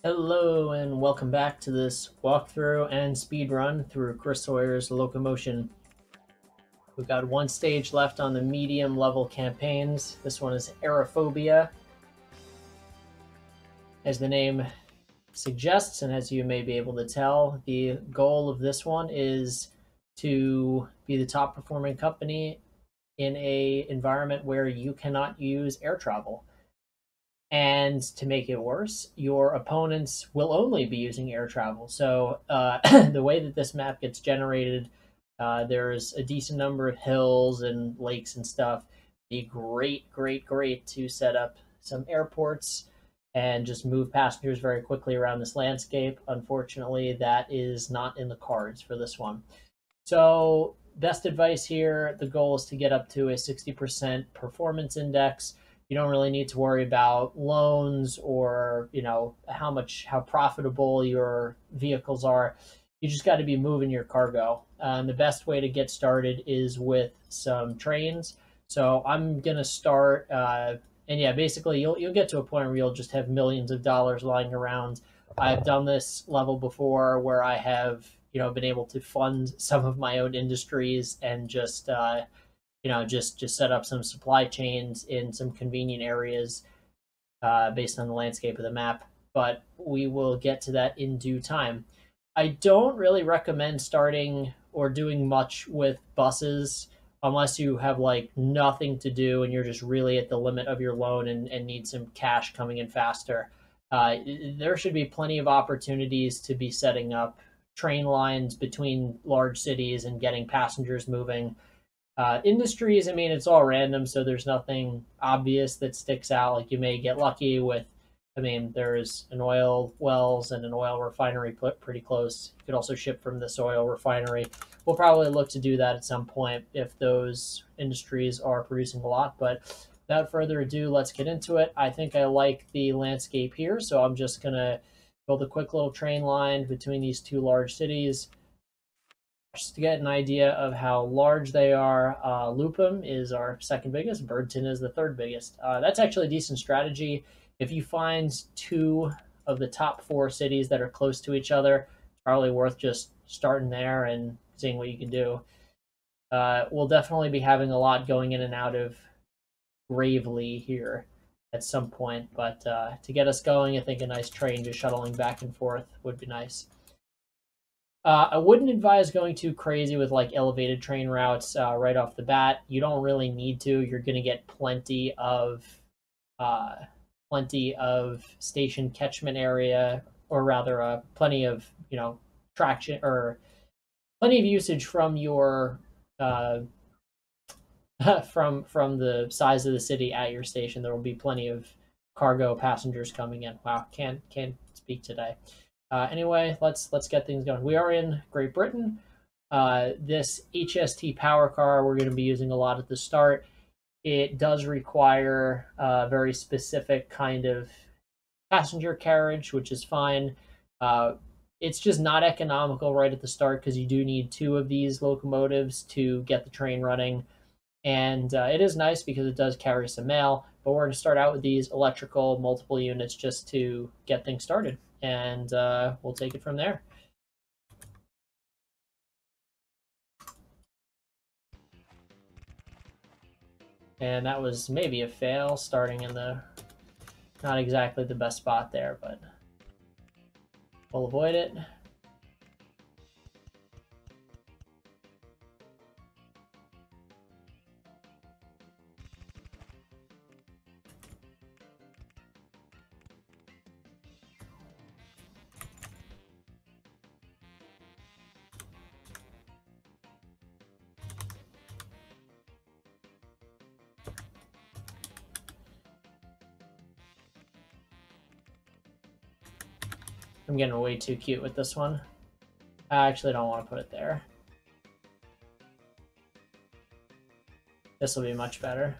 Hello and welcome back to this walkthrough and speed run through Chris Sawyer's Locomotion. We've got one stage left on the medium level campaigns. This one is Aerophobia. As the name suggests, and as you may be able to tell, the goal of this one is to be the top performing company in a environment where you cannot use air travel. And to make it worse, your opponents will only be using air travel. So the way that this map gets generated, there's a decent number of hills and lakes and stuff. Be great to set up some airports and just move passengers very quickly around this landscape. Unfortunately, that is not in the cards for this one. So best advice here, the goal is to get up to a 60% performance index. You don't really need to worry about loans or how profitable your vehicles are. You just got to be moving your cargo. The best way to get started is with some trains. So I'm gonna start, and yeah, basically you'll get to a point where you'll just have millions of dollars lying around. I've done this level before where I have been able to fund some of my own industries and just set up some supply chains in some convenient areas based on the landscape of the map. But we will get to that in due time. I don't really recommend starting or doing much with buses unless you have like nothing to do and you're just really at the limit of your loan and need some cash coming in faster. There should be plenty of opportunities to be setting up train lines between large cities and getting passengers moving. Industries, I mean, it's all random, so there's nothing obvious that sticks out. Like you may get lucky with, I mean, there's an oil wells and an oil refinery pretty close. You could also ship from this oil refinery. We'll probably look to do that at some point if those industries are producing a lot. But without further ado, let's get into it. I think I like the landscape here, so I'm just going to build a quick little train line between these two large cities. Just to get an idea of how large they are, Lupum is our second biggest. Birdton is the third biggest. That's actually a decent strategy. If you find two of the top four cities that are close to each other, it's probably worth just starting there and seeing what you can do. We'll definitely be having a lot going in and out of Gravely here at some point, but to get us going, I think a nice train just shuttling back and forth would be nice. I wouldn't advise going too crazy with like elevated train routes right off the bat. You don't really need to. You're going to get uh, plenty of station catchment area, or rather, plenty of traction or plenty of usage from your uh, from the size of the city at your station. There will be plenty of cargo passengers coming in. Wow, can't speak today. Anyway, let's get things going. We are in Great Britain. This HST power car we're going to be using a lot at the start. It does require a very specific kind of passenger carriage, which is fine. It's just not economical right at the start because you do need two of these locomotives to get the train running. And it is nice because it does carry some mail, but we're going to start out with these electrical multiple units just to get things started, and we'll take it from there. And that was maybe a fail, starting in the not exactly the best spot there, but we'll avoid it. I'm getting way too cute with this one. I actually don't want to put it there. This will be much better.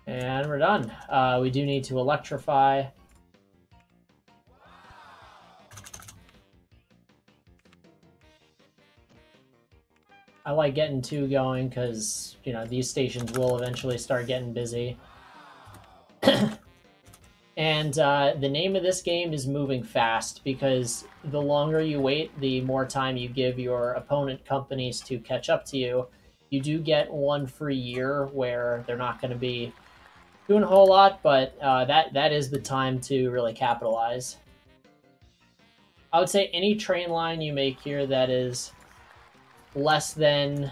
And we're done. We do need to electrify. I like getting 2 going because, you know, these stations will eventually start getting busy. And the name of this game is moving fast, because the longer you wait, the more time you give your opponent companies to catch up to you. You do get 1 free year where they're not going to be doing a whole lot, but that is the time to really capitalize. I would say any train line you make here that is less than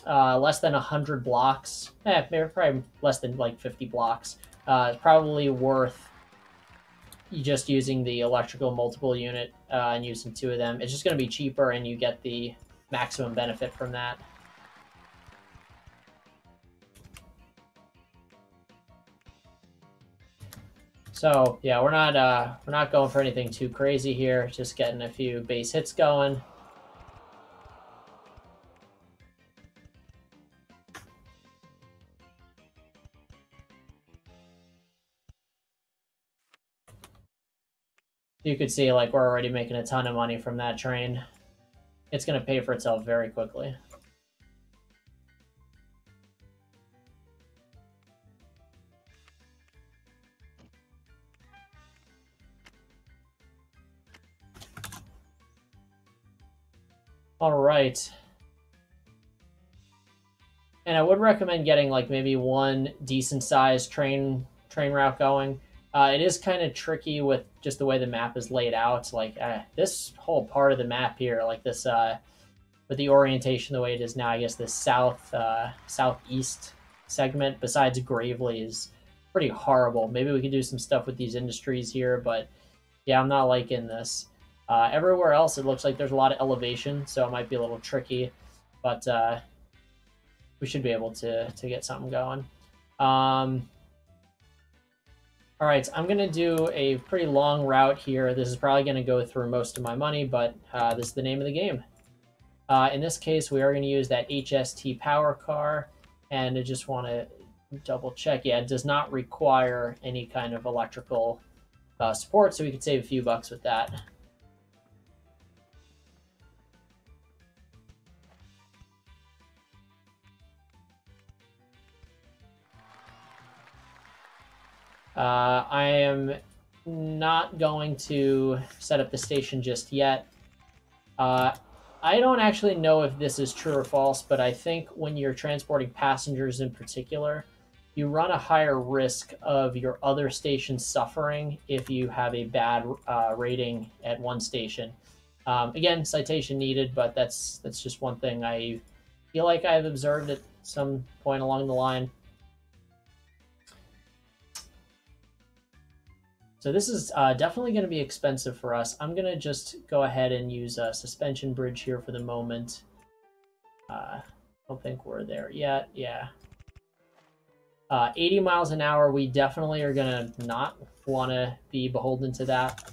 100 blocks, maybe probably less than like 50 blocks, probably worth just using the electrical multiple unit and using 2 of them. It's just going to be cheaper, and you get the maximum benefit from that. So yeah, we're not going for anything too crazy here. Just getting a few base hits going. You could see, like, we're already making a ton of money from that train. It's going to pay for itself very quickly. All right. And I would recommend getting like maybe 1 decent sized train route going. It is kind of tricky with just the way the map is laid out. Like this whole part of the map here, like this, with the orientation the way it is now, I guess this southeast segment, besides Gravely, is pretty horrible. Maybe we could do some stuff with these industries here, but yeah, I'm not liking this. Everywhere else, it looks like there's a lot of elevation, so it might be a little tricky, but we should be able to get something going. All right, I'm going to do a pretty long route here. This is probably going to go through most of my money, but this is the name of the game. In this case, we are going to use that HST power car, and I just want to double check. Yeah, it does not require any kind of electrical support, so we could save a few bucks with that. I am not going to set up the station just yet. I don't actually know if this is true or false, but I think when you're transporting passengers in particular, you run a higher risk of your other stations suffering if you have a bad rating at one station. Again, citation needed, but that's just one thing I feel like I've observed at some point along the line. So this is definitely going to be expensive for us. I'm going to just go ahead and use a suspension bridge here for the moment. Don't think we're there yet. Yeah. 80 miles an hour, we definitely are going to not want to be beholden to that.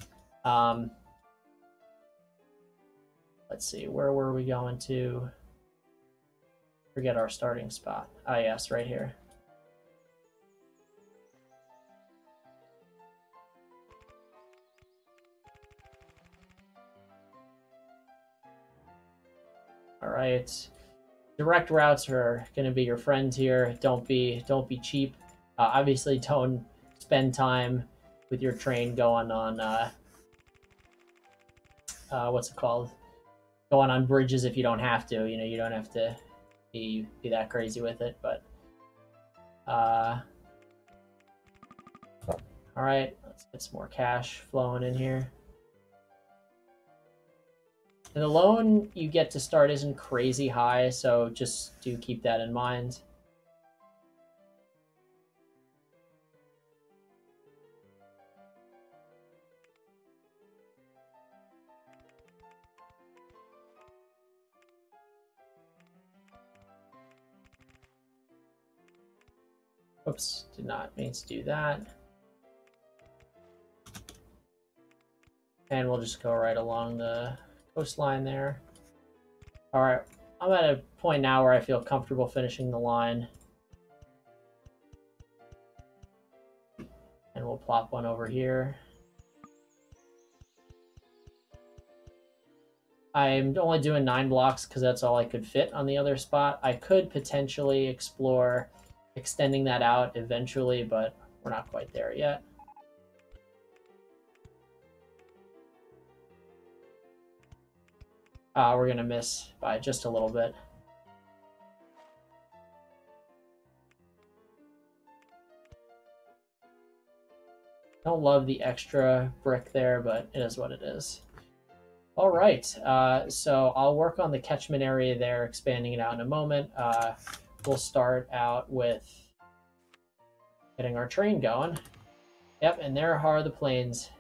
Let's see, where were we going to? Forget our starting spot. Ah, yes, right here. All right, direct routes are going to be your friend here. Don't be cheap. Obviously, don't spend time with your train going on what's it called? Going on bridges if you don't have to. You know, you don't have to be that crazy with it. But all right, let's get some more cash flowing in here. And the loan you get to start isn't crazy high, so just do keep that in mind. Oops, did not mean to do that. And we'll just go right along the coastline there. All right, I'm at a point now where I feel comfortable finishing the line. one over here. I'm only doing 9 blocks because that's all I could fit on the other spot. I could potentially explore extending that out eventually, but we're not quite there yet. We're going to miss by just a little bit. Don't love the extra brick there, but it is what it is. All right, so I'll work on the catchment area there, expanding it out in a moment. We'll start out with getting our train going. Yep, and there are the planes.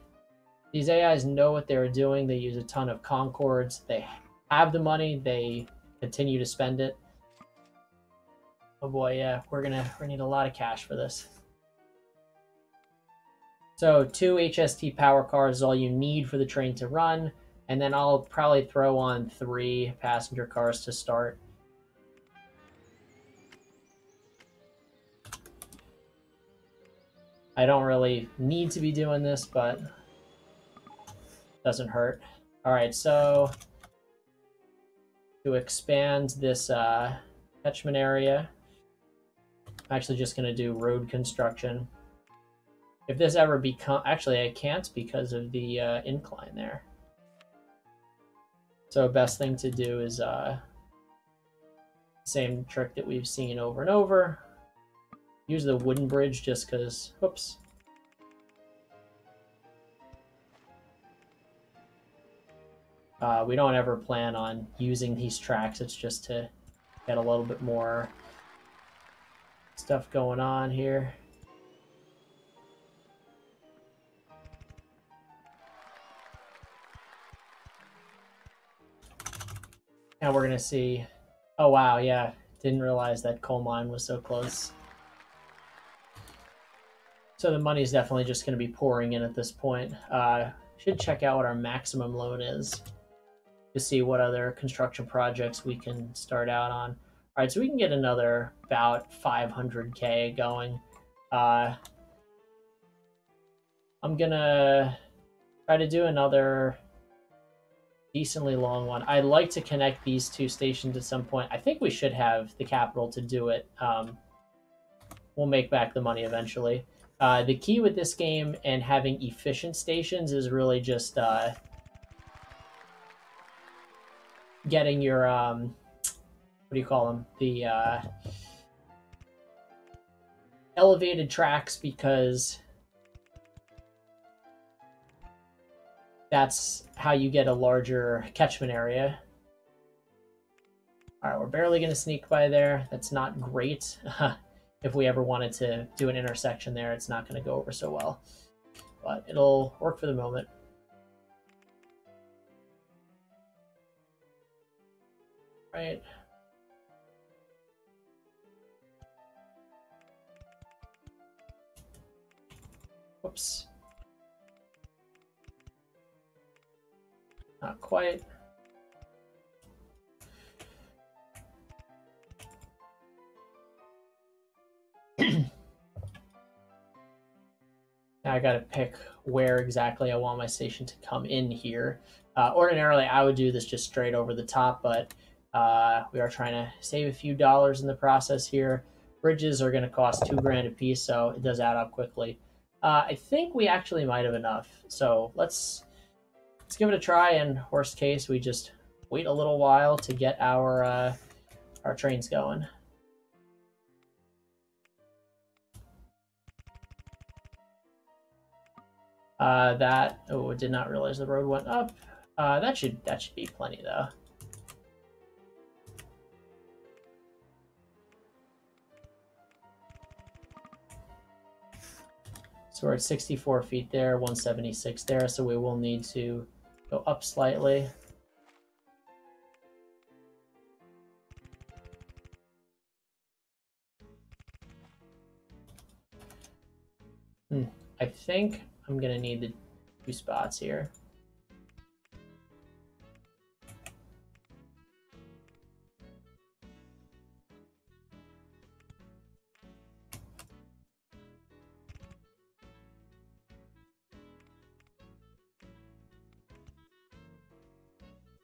These AIs know what they're doing. They use a ton of Concords. They have the money. They continue to spend it. Oh boy, yeah, we're gonna need a lot of cash for this. So 2 HST power cars is all you need for the train to run. And then I'll probably throw on 3 passenger cars to start. I don't really need to be doing this, but doesn't hurt. All right, so to expand this catchment area, I'm actually just going to do road construction. If this ever become, actually I can't because of the incline there. So best thing to do is same trick that we've seen over and over. Use the wooden bridge just because, whoops. We don't ever plan on using these tracks. It's just to get a little bit more stuff going on here. And we're gonna see, oh wow, yeah, didn't realize that coal mine was so close. So the money is definitely just gonna be pouring in at this point. Should check out what our maximum loan is to see what other construction projects we can start out on. All right, so we can get another about 500K going. I'm gonna try to do another decently long one. I'd like to connect these 2 stations at some point. I think we should have the capital to do it. We'll make back the money eventually. The key with this game and having efficient stations is really just getting your, what do you call them? The elevated tracks, because that's how you get a larger catchment area. All right, we're barely going to sneak by there. That's not great. If we ever wanted to do an intersection there, it's not going to go over so well. But it'll work for the moment. Right. Whoops. Not quite. Now I gotta pick where exactly I want my station to come in here. Ordinarily, I would do this just straight over the top, but we are trying to save a few dollars in the process here. Bridges are gonna cost $2 grand a piece, so it does add up quickly. I think we actually might have enough, so let's give it a try, and worst case, we just wait a little while to get our trains going. Oh, I did not realize the road went up. That should be plenty though. So we're at 64 feet there, 176 there, so we will need to go up slightly. I think I'm gonna need the 2 spots here.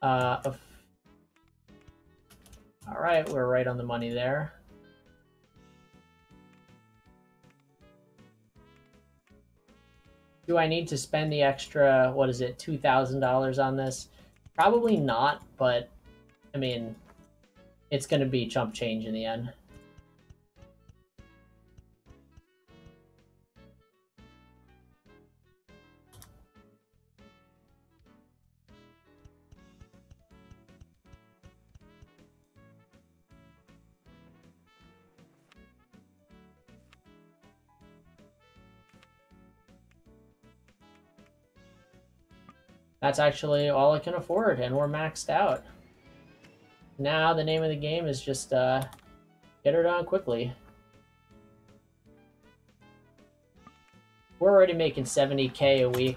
All right, we're right on the money there. Do I need to spend the extra, what is it, $2,000 on this? Probably not, but I mean, it's going to be chump change in the end. That's actually all I can afford, and we're maxed out. Now the name of the game is just get her done quickly. We're already making 70K a week.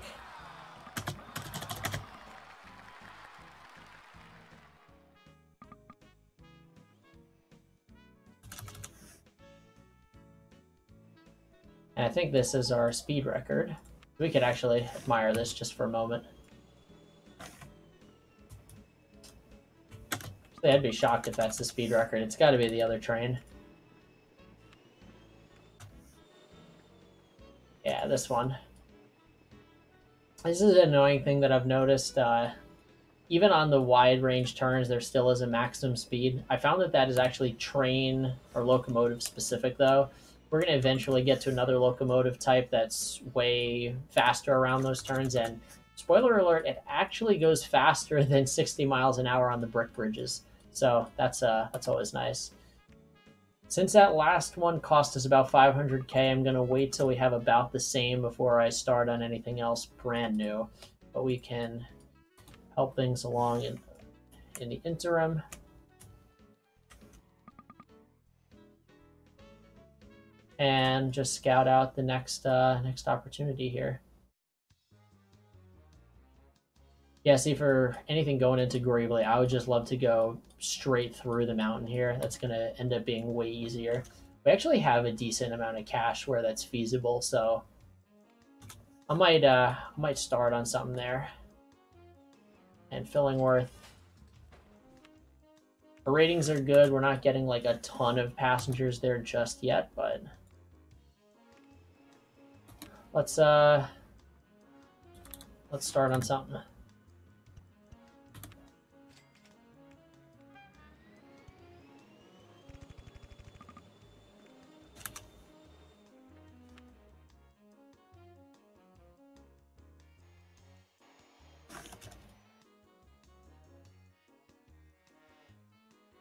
And I think this is our speed record. We could actually admire this just for a moment. I'd be shocked if that's the speed record. It's got to be the other train. Yeah, this one. This is an annoying thing that I've noticed. Even on the wide range turns, there still is a maximum speed. I found that that is actually train or locomotive specific, though. We're going to eventually get to another locomotive type that's way faster around those turns. And spoiler alert, it actually goes faster than 60 miles an hour on the brick bridges. So that's always nice. Since that last one cost us about 500K, I'm going to wait till we have about the same before I start on anything else brand new. But we can help things along in the interim. And just scout out the next opportunity here. Yeah, see, for anything going into Gravely, I would just love to go straight through the mountain here. That's going to end up being way easier. We actually have a decent amount of cash where that's feasible, so I might start on something there. And Fillingworth, the ratings are good. We're not getting like a ton of passengers there just yet, but let's start on something.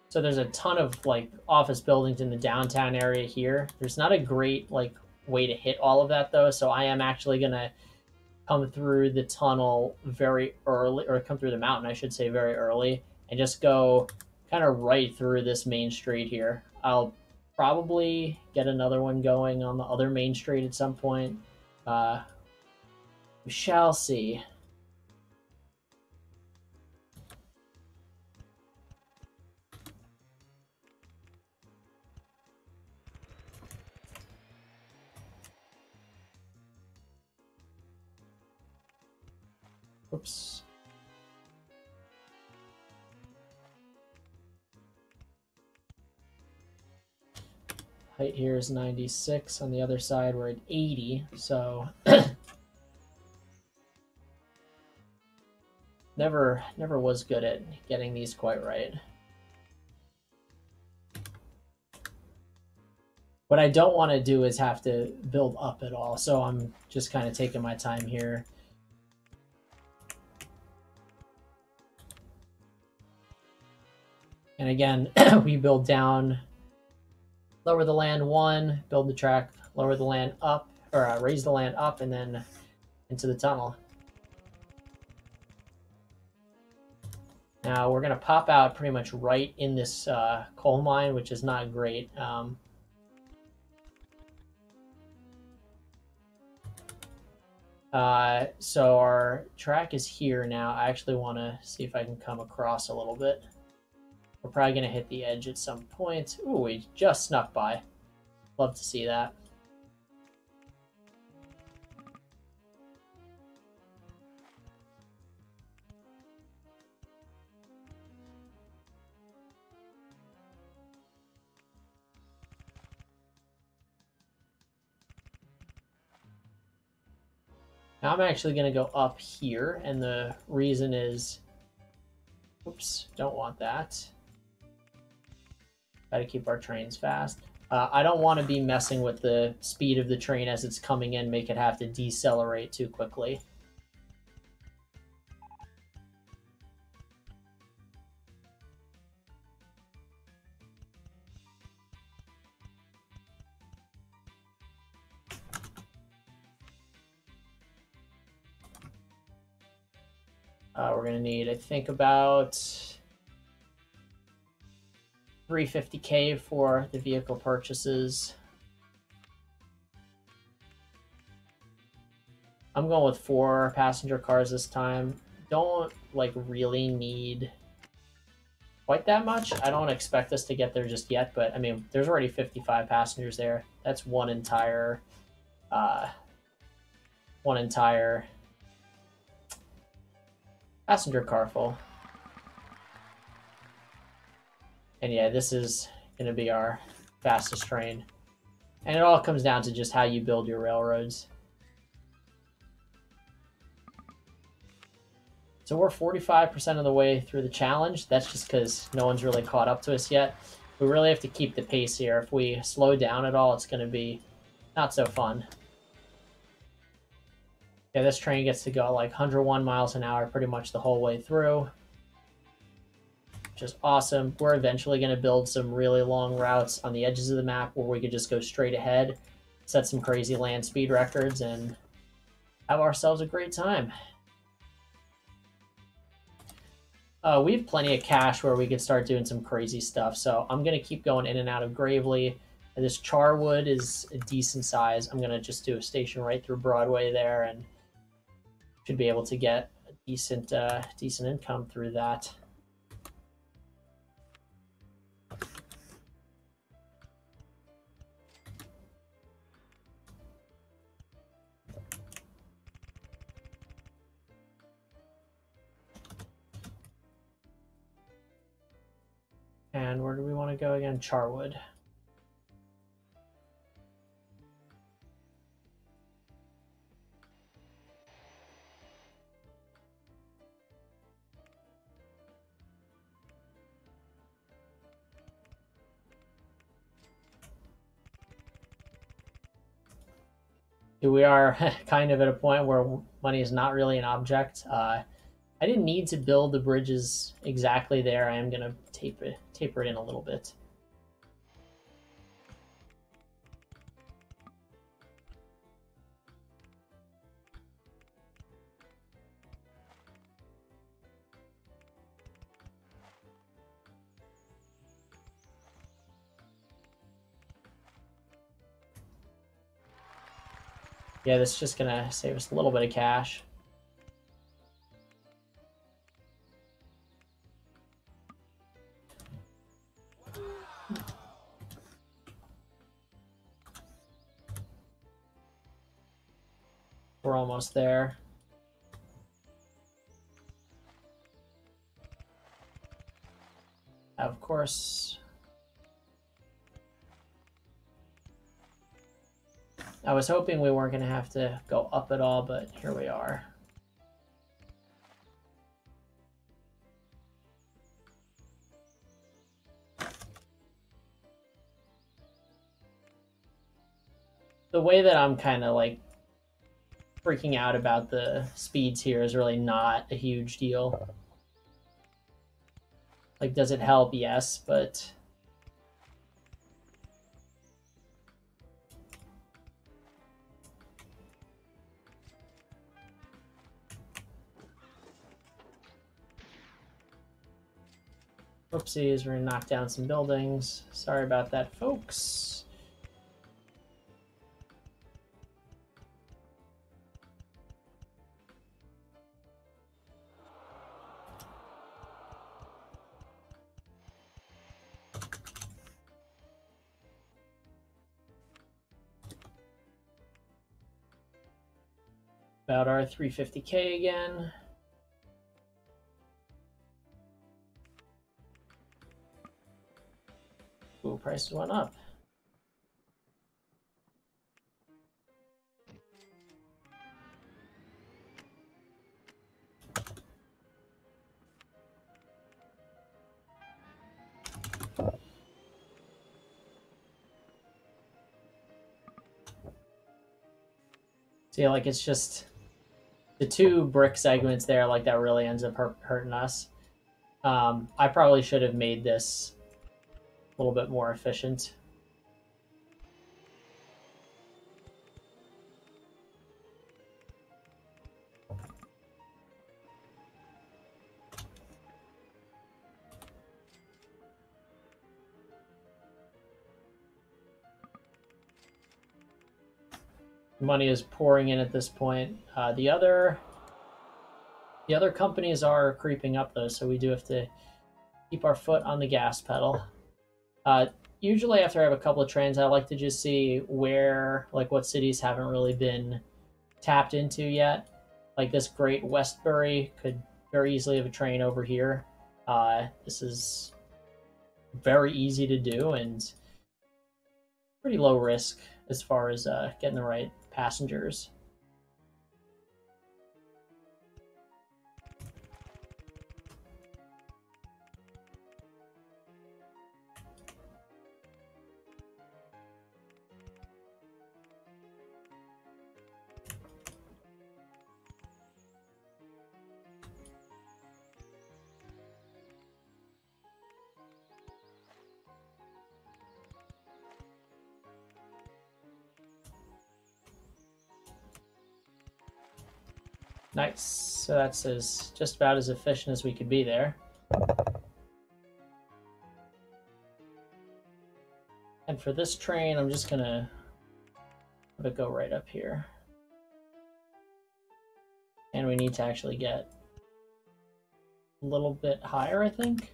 So there's a ton of like office buildings in the downtown area here. There's not a great like way to hit all of that though, so I am actually gonna come through the tunnel very early, or come through the mountain, I should say, very early, and just go kind of right through this main street here. I'll probably get another one going on the other main street at some point. We shall see. Oops. Height here is 96. On the other side, we're at 80. So never was good at getting these quite right. What I don't want to do is have to build up at all. So I'm just kind of taking my time here. And again, we build down, lower the land 1, build the track, lower the land up, or raise the land up, and then into the tunnel. Now we're going to pop out pretty much right in this coal mine, which is not great. So our track is here now. I actually want to see if I can come across a little bit. We're probably going to hit the edge at some point. Ooh, we just snuck by. Love to see that. Now I'm actually going to go up here, and the reason is, oops, don't want that. Got to keep our trains fast. I don't want to be messing with the speed of the train as it's coming in, make it have to decelerate too quickly. We're going to need, I think, about 350K for the vehicle purchases. I'm going with 4 passenger cars this time. Don't like really need quite that much. I don't expect us to get there just yet, but I mean, there's already 55 passengers there. That's one entire passenger car full. And yeah, this is going to be our fastest train. And it all comes down to just how you build your railroads. So we're 45% of the way through the challenge. That's just because no one's really caught up to us yet. We really have to keep the pace here. If we slow down at all, it's going to be not so fun. Yeah, this train gets to go like 101 miles an hour pretty much the whole way through. Just awesome. We're eventually going to build some really long routes on the edges of the map where we could just go straight ahead, set some crazy land speed records, and have ourselves a great time. We have plenty of cash where we could start doing some crazy stuff, so I'm going to keep going in and out of Gravely. And this Charwood is a decent size. I'm going to just do a station right through Broadway there, and should be able to get a decent income through that. And where do we want to go again? Charwood. We are kind of at a point where money is not really an object. I didn't need to build the bridges exactly there. I am going to taper it in a little bit. Yeah, this is just going to save us a little bit of cash. We're almost there. Of course. I was hoping we weren't going to have to go up at all, but here we are. The way that I'm kind of like freaking out about the speeds here is really not a huge deal. Like, does it help? Yes, but oopsies, we're gonna knock down some buildings. Sorry about that, folks. About our 350K again. Ooh, prices went up. See, like, it's just the two brick segments there, like, that really ends up hurting us. I probably should have made this a little bit more efficient. Money is pouring in at this point. The other companies are creeping up though, so we do have to keep our foot on the gas pedal. Usually after I have a couple of trains, I like to just see where, like, what cities haven't really been tapped into yet. Like this Great Westbury could very easily have a train over here. This is very easy to do and pretty low risk as far as getting the right passengers. Nice. So that's just about as efficient as we could be there. And for this train, I'm just gonna have it go right up here. And we need to actually get a little bit higher, I think.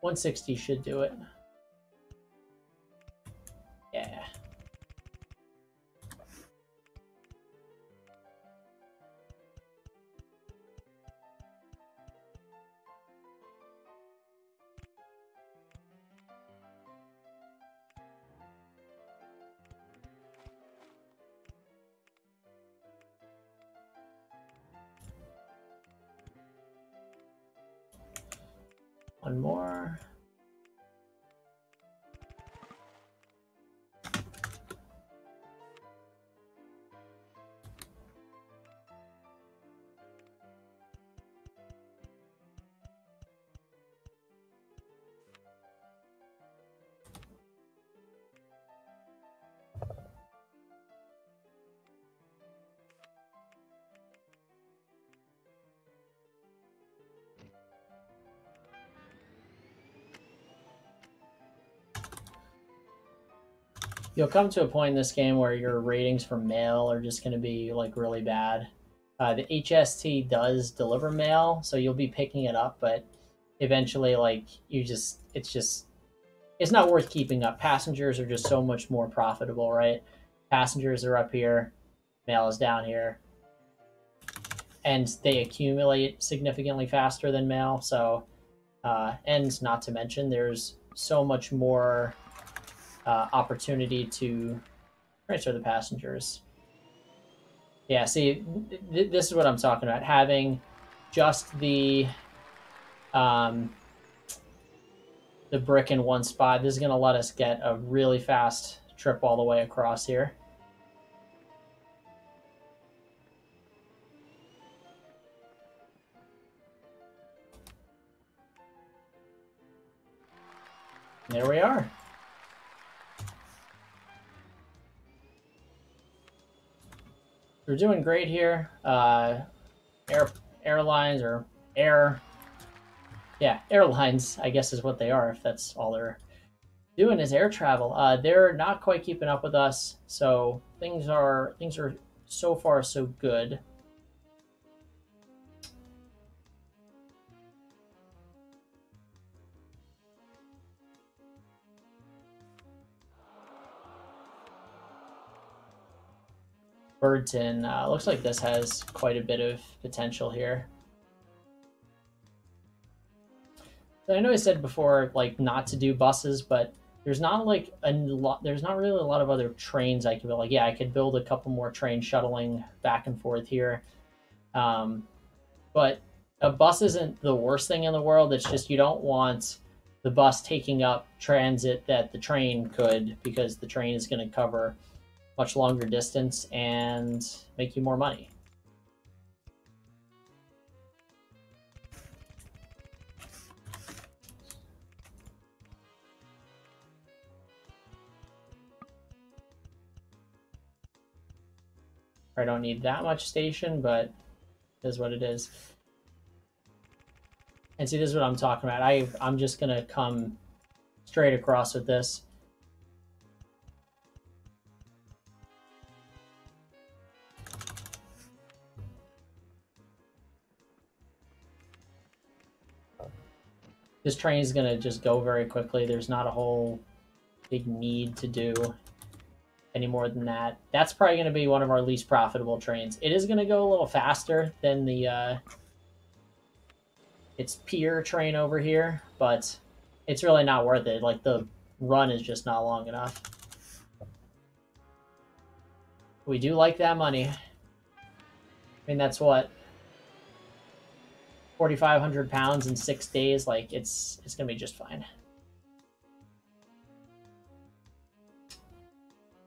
$160 should do it. Yeah. One more. You'll come to a point in this game where your ratings for mail are just going to be like really bad. The HST does deliver mail, so you'll be picking it up, but eventually, like, it's not worth keeping up. Passengers are just so much more profitable, right? Passengers are up here, mail is down here, and they accumulate significantly faster than mail. So, and not to mention, there's so much more opportunity to transfer the passengers. Yeah, see, this is what I'm talking about. Having just the brick in one spot. This is going to let us get a really fast trip all the way across here. There we are. We're doing great here. Airlines or airlines, I guess is what they are, if that's all they're doing is air travel. They're not quite keeping up with us, so things are so far so good. Birdton, looks like this has quite a bit of potential here. I know I said before, like, not to do buses, but there's not like there's not really a lot of other trains I could build. Like, yeah, I could build a couple more trains shuttling back and forth here, but a bus isn't the worst thing in the world. It's just you don't want the bus taking up transit that the train could, because the train is going to cover much longer distance and make you more money. I don't need that much station, but it is what it is. And see, this is what I'm talking about. I'm just going to come straight across with this. This train is going to just go very quickly. There's not a whole big need to do any more than that. That's probably going to be one of our least profitable trains. It is going to go a little faster than the its peer train over here, but it's really not worth it. Like, the run is just not long enough. We do like that money. I mean, that's what, 4,500 pounds in 6 days. Like, it's gonna be just fine.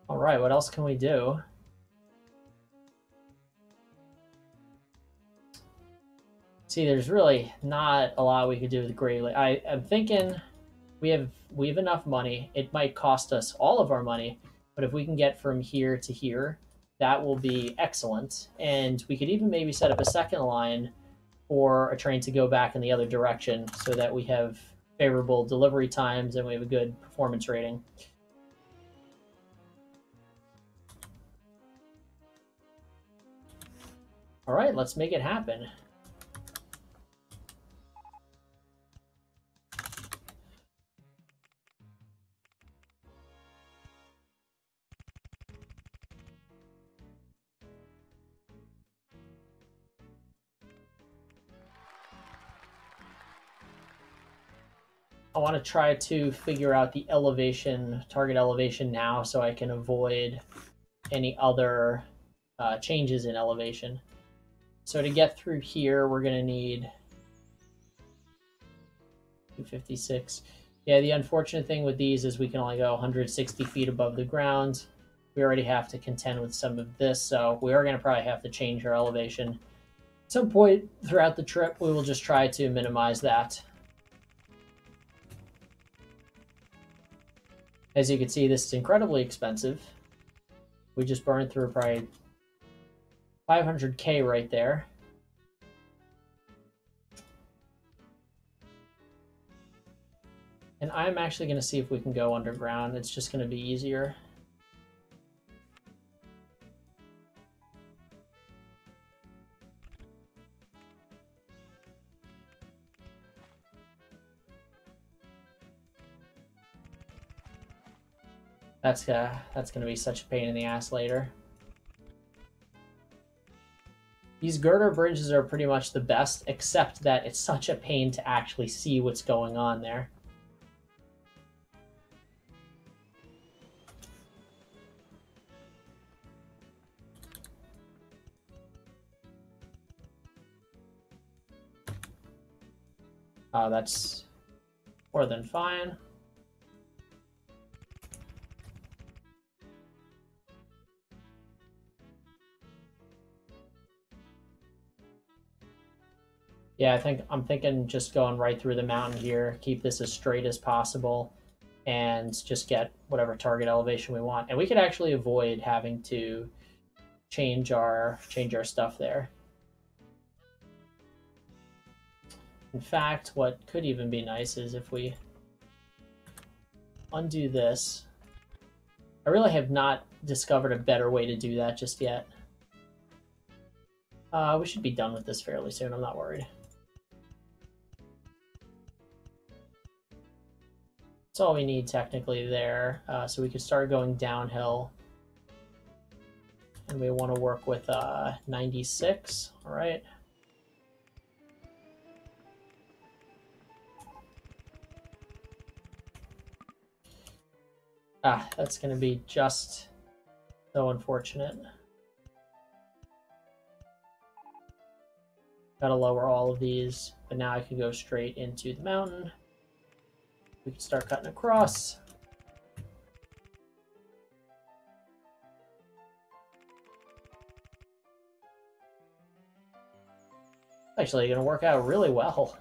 All right, what else can we do? See, there's really not a lot we could do with Gravely. I'm thinking we have enough money. It might cost us all of our money, but if we can get from here to here, that will be excellent. And we could even maybe set up a second line for a train to go back in the other direction, so that we have favorable delivery times and we have a good performance rating. All right, let's make it happen. I want to try to figure out the elevation, target elevation now, so I can avoid any other changes in elevation. So to get through here, we're going to need 256. Yeah, the unfortunate thing with these is we can only go 160 feet above the ground. We already have to contend with some of this, so we are going to probably have to change our elevation. At some point throughout the trip, we will just try to minimize that. As you can see, this is incredibly expensive. We just burned through probably 500K right there. And I'm actually going to see if we can go underground. It's just going to be easier. That's going to be such a pain in the ass later. These girder bridges are pretty much the best, except that it's such a pain to actually see what's going on there. That's more than fine. Yeah, I'm thinking just going right through the mountain here, keep this as straight as possible, and just get whatever target elevation we want. And we could actually avoid having to change our stuff there. In fact, what could even be nice is if we undo this. I really have not discovered a better way to do that just yet. We should be done with this fairly soon, I'm not worried. That's all we need technically there. So we could start going downhill. And we want to work with 96, all right. That's going to be just so unfortunate. Got to lower all of these, but now I can go straight into the mountain. We can start cutting across. Actually, going to work out really well.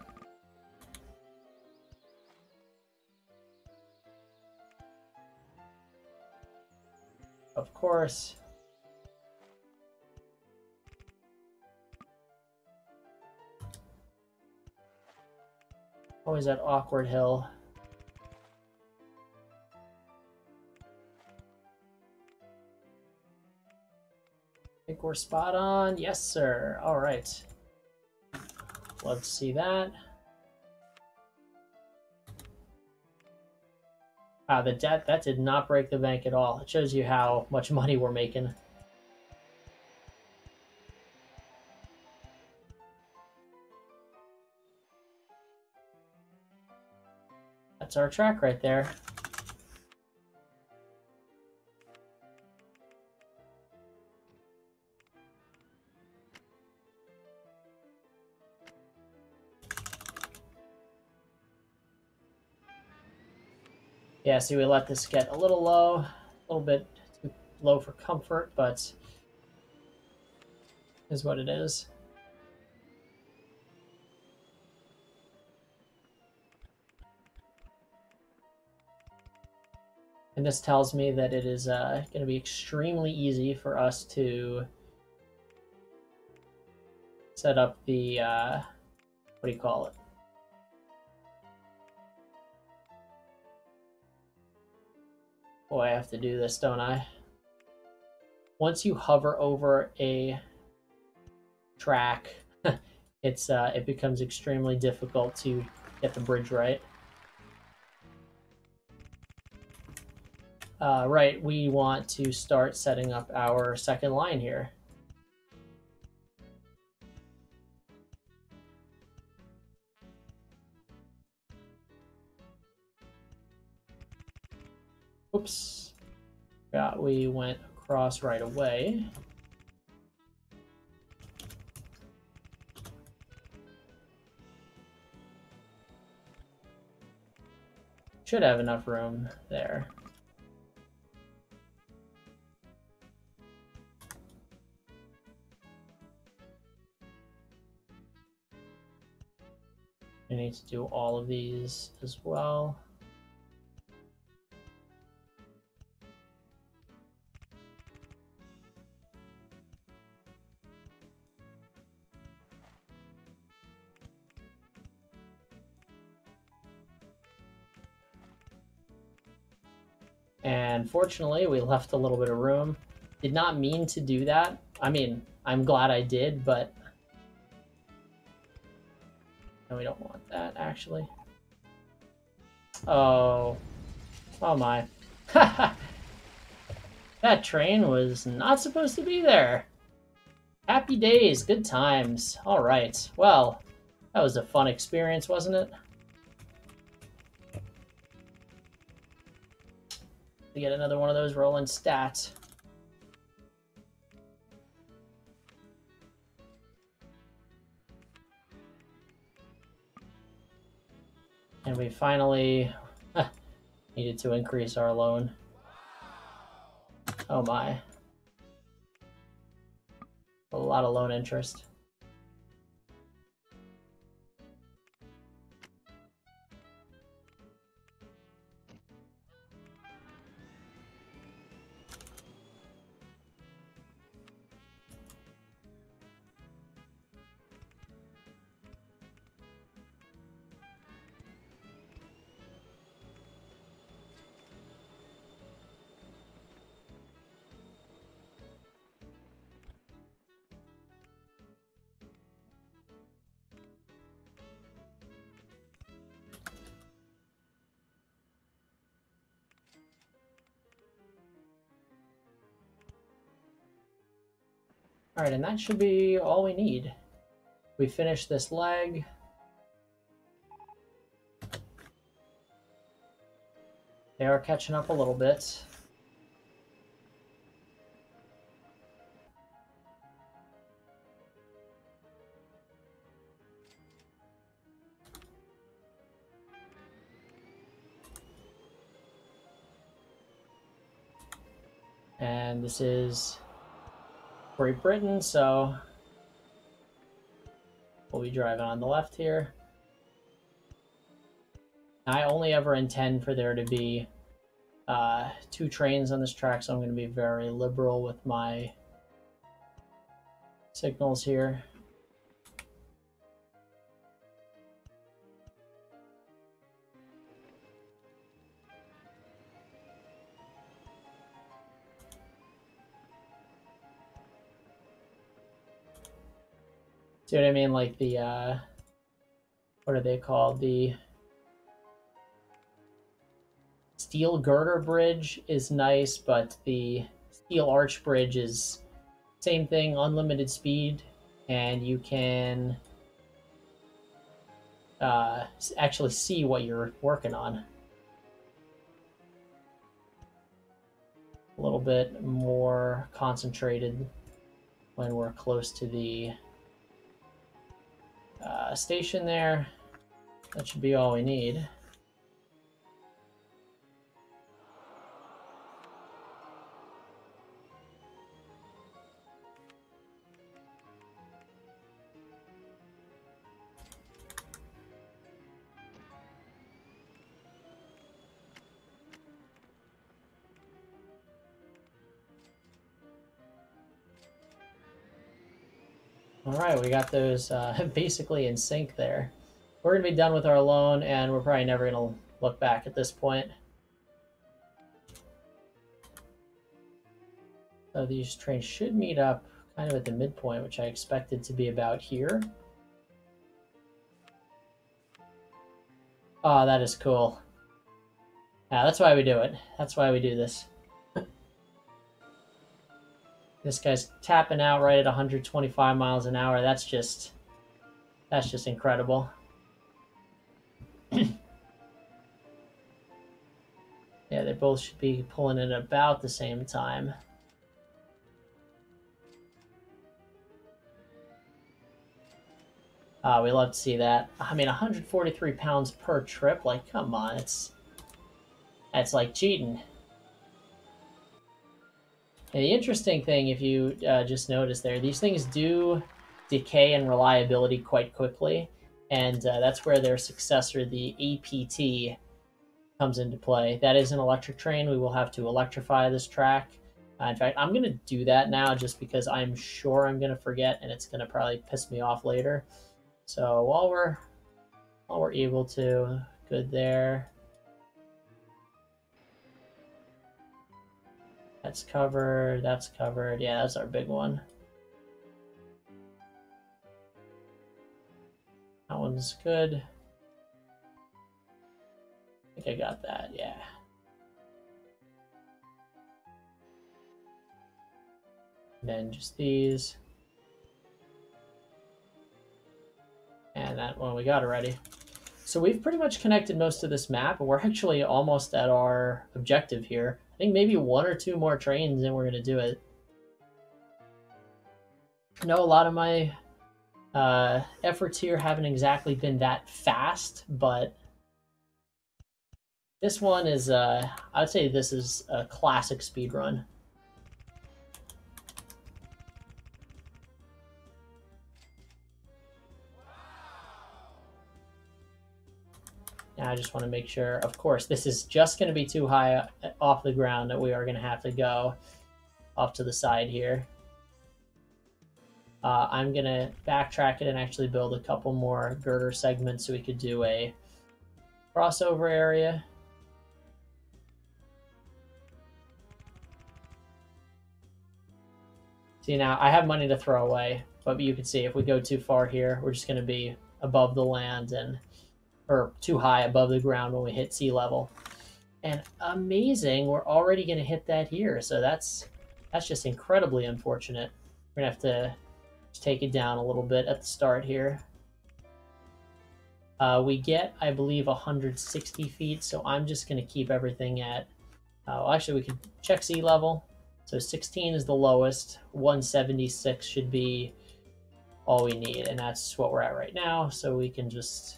Of course. Always that awkward hill. I think we're spot on. Yes, sir. All right. Love to see that. The debt, that did not break the bank at all. It shows you how much money we're making. That's our track right there. Yeah, see, we let this get a little low, a little bit too low for comfort, but is what it is. And this tells me that it is going to be extremely easy for us to set up the, what do you call it? Boy, I have to do this, don't I? Once you hover over a track, it becomes extremely difficult to get the bridge right. Right, we want to start setting up our second line here. Oops. Forgot we went across right away. Should have enough room there. I need to do all of these as well. And fortunately, we left a little bit of room. Did not mean to do that. I mean, I'm glad I did, but no, we don't want that, actually. Oh. Oh my. That train was not supposed to be there. Happy days, good times. All right. Well, that was a fun experience, wasn't it? To get another one of those rolling stats. And we finally needed to increase our loan. Oh my. A lot of loan interest. All right, and that should be all we need. We finish this leg. They are catching up a little bit. And this is Great Britain, so we'll be driving on the left here. I only ever intend for there to be 2 trains on this track, so I'm going to be very liberal with my signals here. See what I mean? Like the, what are they called? The steel girder bridge is nice, but the steel arch bridge is same thing, unlimited speed, and you can actually see what you're working on. A little bit more concentrated when we're close to the station there. That should be all we need. All right, we got those basically in sync there. We're going to be done with our loan, and we're probably never going to look back at this point. So these trains should meet up kind of at the midpoint, which I expected to be about here. Oh, that is cool. Yeah, that's why we do it. That's why we do this. This guy's tapping out right at 125 miles an hour. That's just incredible. Yeah, they both should be pulling in at about the same time. We love to see that. I mean, 143 pounds per trip. Like, come on, that's like cheating. And the interesting thing, if you just notice there, these things do decay in reliability quite quickly, and that's where their successor, the APT, comes into play. That is an electric train. We will have to electrify this track. In fact, I'm going to do that now just because I'm sure I'm going to forget, and it's going to probably piss me off later. So while we're able to, good there. That's covered, that's covered. Yeah, that's our big one. That one's good. I think I got that, yeah. And then just these. And that one we got already. So we've pretty much connected most of this map, and we're actually almost at our objective here. I think maybe 1 or 2 more trains and we're going to do it. I know a lot of my efforts here haven't exactly been that fast, but this one is, I'd say this is a classic speed run. Now I just want to make sure, of course, this is just going to be too high off the ground that we are going to have to go off to the side here. I'm going to backtrack it and actually build a couple more girder segments so we could do a crossover area. See, now I have money to throw away, but you can see if we go too far here, we're just going to be above the land and or too high above the ground when we hit sea level. And amazing, we're already going to hit that here. So that's just incredibly unfortunate. We're going to have to take it down a little bit at the start here. We get, I believe, 160 feet, so I'm just going to keep everything at, well, actually, we could check sea level. So 16 is the lowest, 176 should be all we need, and that's what we're at right now, so we can just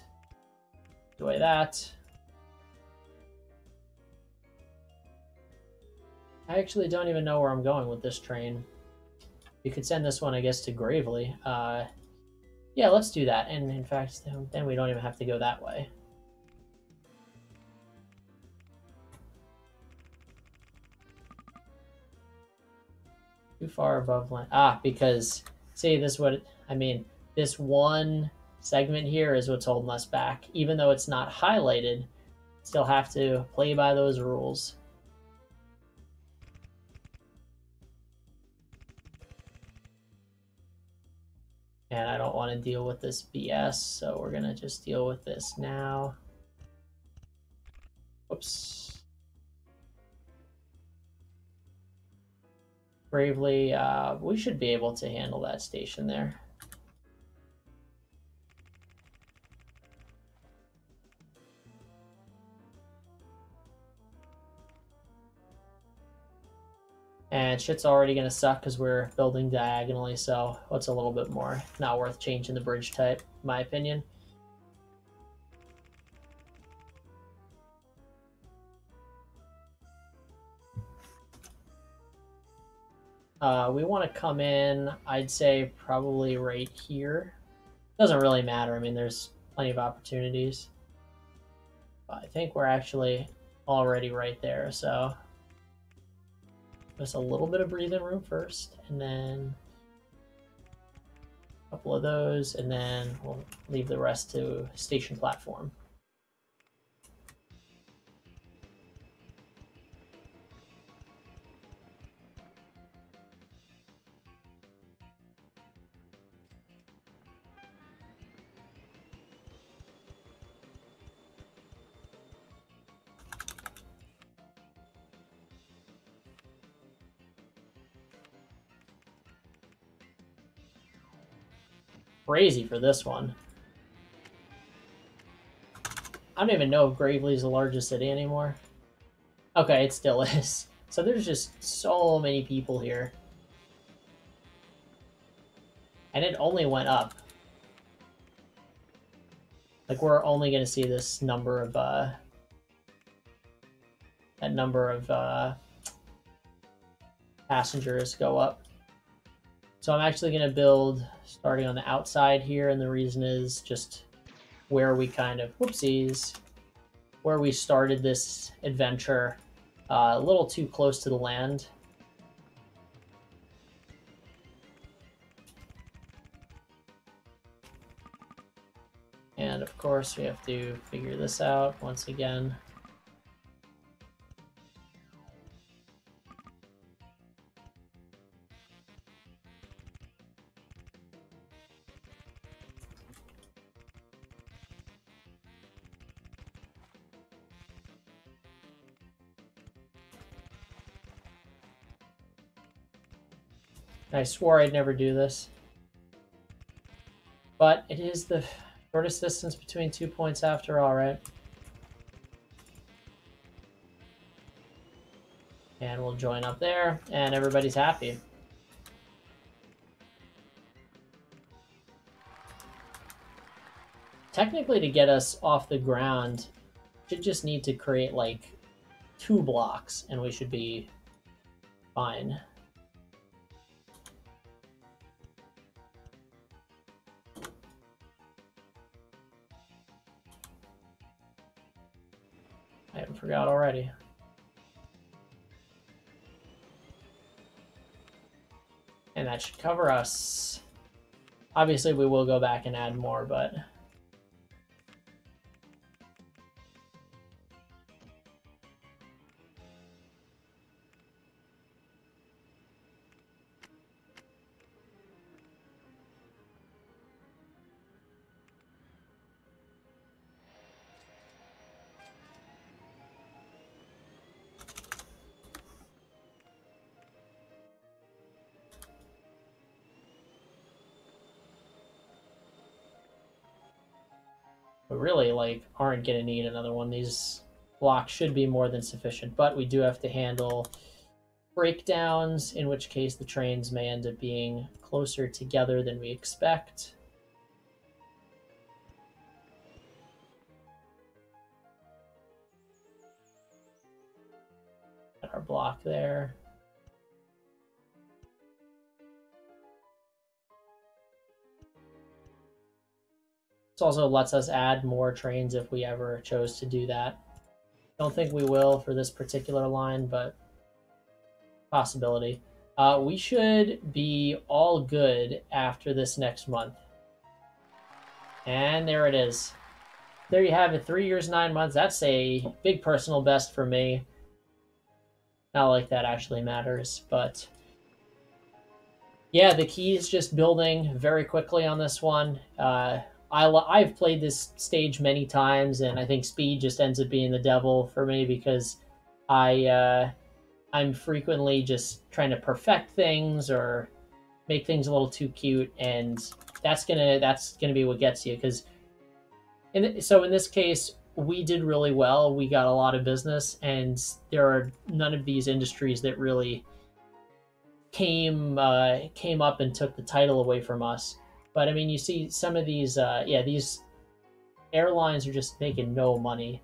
enjoy that. I actually don't even know where I'm going with this train. You could send this one, I guess, to Gravely. Yeah, let's do that. And in fact, then we don't even have to go that way. Too far above land. Ah, because, see, this what I mean. This one segment here is what's holding us back. Even though it's not highlighted, still have to play by those rules. And I don't want to deal with this BS, so we're going to just deal with this now. Whoops. Bravely, we should be able to handle that station there. And shit's already going to suck because we're building diagonally, so what's a little bit more? Not worth changing the bridge type, in my opinion. We want to come in, I'd say, probably right here. Doesn't really matter. I mean, there's plenty of opportunities. But I think we're actually already right there, so just a little bit of breathing room first, and then a couple of those, and then we'll leave the rest to station platform. Crazy for this one. I don't even know if Gravely's the largest city anymore. Okay, it still is. So there's just so many people here. And it only went up. Like, we're only going to see this number of, that number of passengers go up. So I'm actually going to build starting on the outside here, and the reason is just where we kind of, whoopsies, where we started this adventure, a little too close to the land. And of course we have to figure this out once again. I swore I'd never do this. But it is the shortest distance between 2 points after all, right? And we'll join up there, and everybody's happy. Technically, to get us off the ground, should just need to create like 2 blocks, and we should be fine. I forgot already. And that should cover us. Obviously, we will go back and add more, but we really like aren't going to need another one. These blocks should be more than sufficient, but we do have to handle breakdowns, in which case the trains may end up being closer together than we expect. Got our block there. This also lets us add more trains if we ever chose to do that. Don't think we will for this particular line, but possibility. We should be all good after this next month. And there it is. There you have it, 3 years, 9 months. That's a big personal best for me. Not like that actually matters, but yeah, the key is just building very quickly on this one. I've played this stage many times, and I think speed just ends up being the devil for me because I'm frequently just trying to perfect things or make things a little too cute, and that's gonna be what gets you. Because so in this case, we did really well. We got a lot of business, and there are none of these industries that really came up and took the title away from us. But I mean, you see some of these, these airlines are just making no money.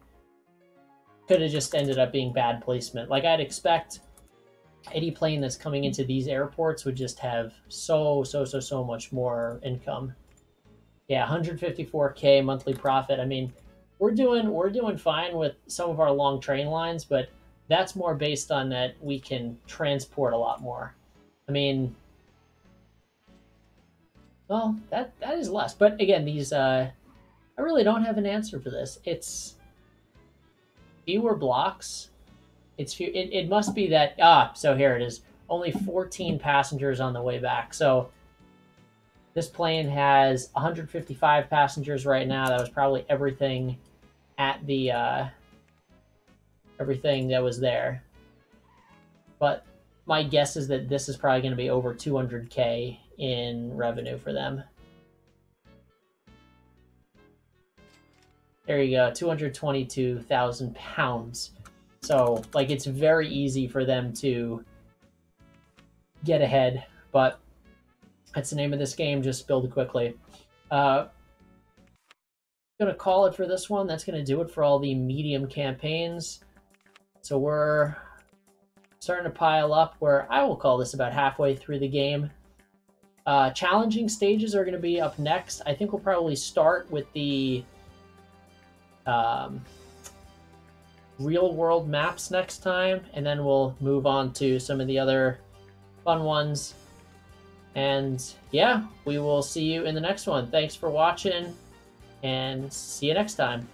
Could have just ended up being bad placement. Like I'd expect any plane that's coming into these airports would just have so much more income. Yeah, 154K monthly profit. I mean, we're doing fine with some of our long train lines, but that's more based on that we can transport a lot more. I mean, well, that is less. But again, these I really don't have an answer for this. It's fewer blocks. It must be that so here it is. Only 14 passengers on the way back. So this plane has 155 passengers right now. That was probably everything at the everything that was there. But my guess is that this is probably going to be over 200K in revenue for them. There you go, 222,000 pounds. So, like, it's very easy for them to get ahead, but that's the name of this game, just build quickly. Gonna call it for this one. That's gonna do it for all the medium campaigns. So we're starting to pile up where I will call this about halfway through the game. Challenging stages are gonna be up next. I think we'll probably start with the real world maps next time, and then we'll move on to some of the other fun ones. And yeah, we will see you in the next one. Thanks for watching, and see you next time.